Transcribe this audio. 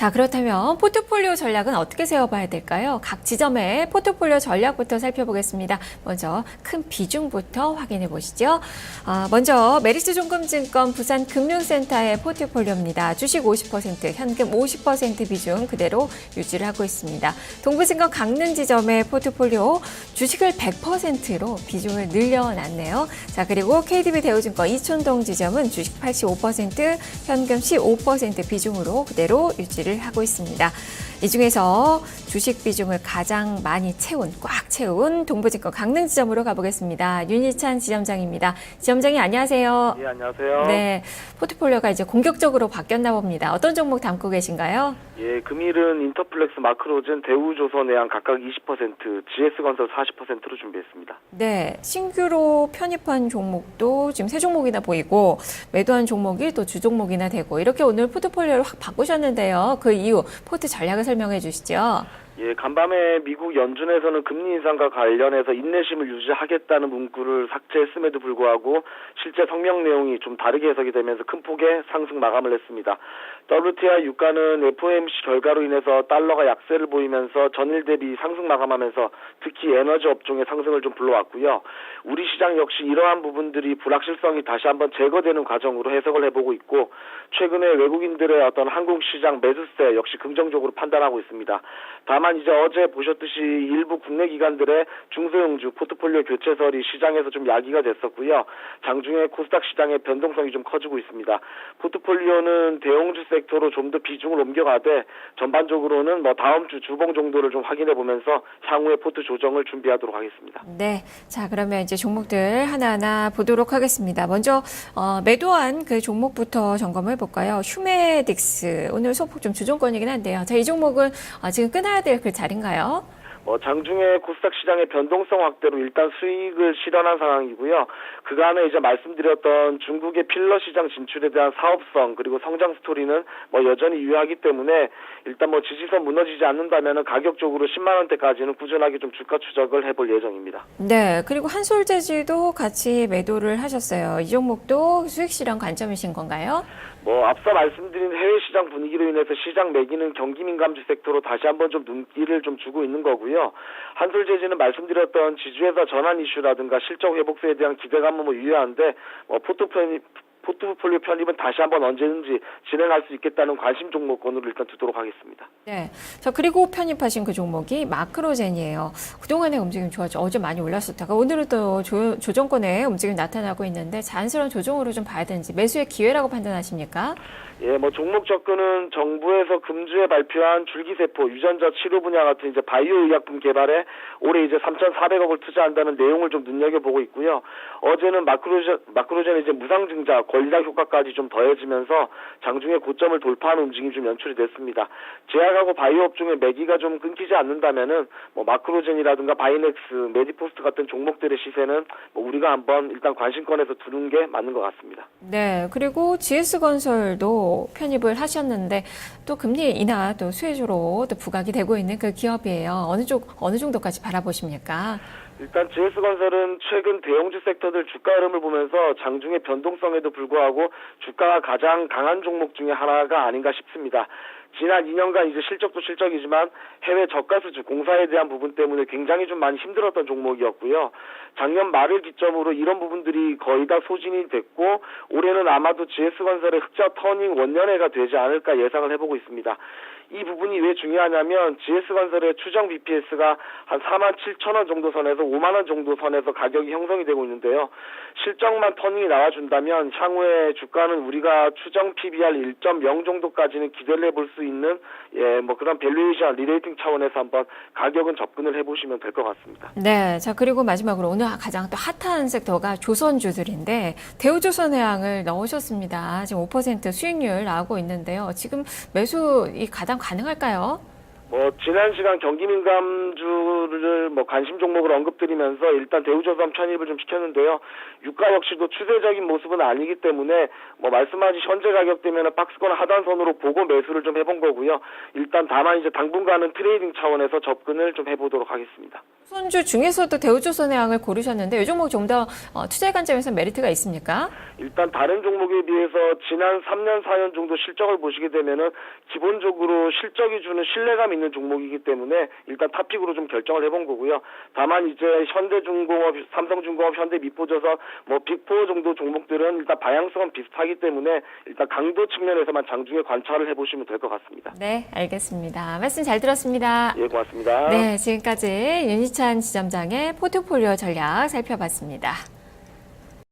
자, 그렇다면 포트폴리오 전략은 어떻게 세워봐야 될까요? 각 지점의 포트폴리오 전략부터 살펴보겠습니다. 먼저 큰 비중부터 확인해 보시죠. 먼저 메리츠종금증권 부산금융센터의 포트폴리오입니다. 주식 50%, 현금 50% 비중 그대로 유지를 하고 있습니다. 동부증권 강릉지점의 포트폴리오 주식을 100%로 비중을 늘려놨네요. 자, 그리고 KDB 대우증권 이촌동 지점은 주식 85%, 현금 15% 비중으로 그대로 유지를 하고 있습니다. 이 중에서 주식 비중을 가장 많이 꽉 채운 동부증권 강릉지점으로 가보겠습니다. 윤희찬 지점장입니다. 지점장님 안녕하세요. 예, 안녕하세요. 네, 포트폴리오가 이제 공격적으로 바뀌었나 봅니다. 어떤 종목 담고 계신가요? 예, 금일은 인터플렉스, 마크로젠, 대우조선해양 각각 20%, GS건설 40%로 준비했습니다. 네, 신규로 편입한 종목도 지금 세 종목이나 보이고 매도한 종목이 또 주종목이나 되고 이렇게 오늘 포트폴리오를 확 바꾸셨는데요. 그 이유 포트 전략을 설명해 주시죠. 예, 간밤에 미국 연준에서는 금리 인상과 관련해서 인내심을 유지하겠다는 문구를 삭제했음에도 불구하고 실제 성명 내용이 좀 다르게 해석이 되면서 큰 폭의 상승 마감을 했습니다. WTI 유가는 FOMC 결과로 인해서 달러가 약세를 보이면서 전일 대비 상승 마감하면서 특히 에너지 업종의 상승을 좀 불러왔고요. 우리 시장 역시 이러한 부분들이 불확실성이 다시 한번 제거되는 과정으로 해석을 해보고 있고 최근에 외국인들의 어떤 한국 시장 매수세 역시 긍정적으로 판단하고 있습니다. 다만 이제 어제 보셨듯이 일부 국내 기관들의 중소형주 포트폴리오 교체설이 시장에서 좀 야기가 됐었고요. 장중에 코스닥 시장의 변동성이 좀 커지고 있습니다. 포트폴리오는 대형주 섹터로 좀 더 비중을 옮겨가되 전반적으로는 다음 주 주봉 정도를 좀 확인해 보면서 향후에 포트 조정을 준비하도록 하겠습니다. 네, 자 그러면 이제 종목들 하나하나 보도록 하겠습니다. 먼저 매도한 그 종목부터 점검해 볼까요? 휴메딕스 오늘 소폭 좀 주종권이긴 한데요. 자, 이 종목은 지금 끊어야 될 그 자리인가요? 장중에 코스닥 시장의 변동성 확대로 일단 수익을 실현한 상황이고요. 그간에 이제 말씀드렸던 중국의 필러 시장 진출에 대한 사업성 그리고 성장 스토리는 여전히 유효하기 때문에 일단 지지선 무너지지 않는다면은 가격적으로 10만 원대까지는 꾸준하게 좀 주가 추적을 해볼 예정입니다. 네, 그리고 한솔재지도 같이 매도를 하셨어요. 이 종목도 수익 실현 관점이신 건가요? 앞서 말씀드린 해외 시장 분위기로 인해서 시장 매기는 경기 민감주 섹터로 다시 한번 좀 눈길을 좀 주고 있는 거고요. 한솔재지는 말씀드렸던 지주회사 전환 이슈라든가 실적 회복세에 대한 기대감은 유효한데 포트폴리오 편입은 다시 한번 언제든지 진행할 수 있겠다는 관심 종목권으로 일단 두도록 하겠습니다. 네. 자, 그리고 편입하신 그 종목이 마크로젠이에요. 그동안의 움직임 좋았죠. 어제 많이 올랐었다가 오늘은 또 조정권의 움직임이 나타나고 있는데 자연스러운 조정으로 좀 봐야 되는지 매수의 기회라고 판단하십니까? 예, 종목 접근은 정부에서 금주에 발표한 줄기세포, 유전자 치료 분야 같은 이제 바이오 의약품 개발에 올해 이제 3,400억을 투자한다는 내용을 좀 눈여겨보고 있고요. 어제는 마크로젠 이제 무상증자, 권리락 효과까지 좀 더해지면서 장중에 고점을 돌파하는 움직임이 좀 연출이 됐습니다. 제약하고 바이오 업종의 매기가 좀 끊기지 않는다면은 마크로젠이라든가 바이넥스, 메디포스트 같은 종목들의 시세는 우리가 한번 일단 관심권에서 두는 게 맞는 것 같습니다. 네, 그리고 GS건설도 편입을 하셨는데 또 금리 인하 또 수혜주로 또 부각이 되고 있는 그 기업이에요. 어느 정도까지 바라보십니까? 일단 GS건설은 최근 대형주 섹터들 주가 흐름을 보면서 장중의 변동성에도 불구하고 주가가 가장 강한 종목 중에 하나가 아닌가 싶습니다. 지난 2년간 이제 실적도 실적이지만 해외 저가 수주 공사에 대한 부분 때문에 굉장히 좀 많이 힘들었던 종목이었고요. 작년 말을 기점으로 이런 부분들이 거의 다 소진이 됐고 올해는 아마도 GS건설의 흑자 터닝 원년해가 되지 않을까 예상을 해보고 있습니다. 이 부분이 왜 중요하냐면 GS건설의 추정 BPS가 한 47,000원 정도 선에서 5만 원 정도 선에서 가격이 형성이 되고 있는데요. 실적만 터닝이 나와준다면 향후에 주가는 우리가 추정 PBR 1.0 정도까지는 기대를 해볼 수 있는 그런 밸류에이션 리레이팅 차원에서 한번 가격은 접근을 해보시면 될 것 같습니다. 네, 자 그리고 마지막으로 오늘 가장 또 핫한 섹터가 조선주들인데 대우조선해양을 넣으셨습니다. 지금 5% 수익률 나오고 있는데요. 지금 매수 가능할까요? 지난 시간 경기민감주를 관심 종목으로 언급드리면서 일단 대우조선 편입을 좀 시켰는데요. 유가 역시도 추세적인 모습은 아니기 때문에 말씀하신 현재 가격대면 박스권 하단선으로 보고 매수를 좀 해본 거고요. 일단 다만 이제 당분간은 트레이딩 차원에서 접근을 좀 해보도록 하겠습니다. 손주 중에서도 대우조선의 항을 고르셨는데 이 종목 좀 더 투자 관점에서 메리트가 있습니까? 일단 다른 종목에 비해서 지난 3년, 4년 정도 실적을 보시게 되면은 기본적으로 실적이 주는 신뢰감 있는 종목이기 때문에 일단 탑픽으로 좀 결정을 해본 거고요. 다만 이제 현대중공업, 삼성중공업, 현대미포조선, 빅4 정도 종목들은 일단 방향성은 비슷하기 때문에 일단 강도 측면에서만 장중에 관찰을 해보시면 될 것 같습니다. 네, 알겠습니다. 말씀 잘 들었습니다. 예, 고맙습니다. 네, 지금까지 윤희찬 지점장의 포트폴리오 전략 살펴봤습니다.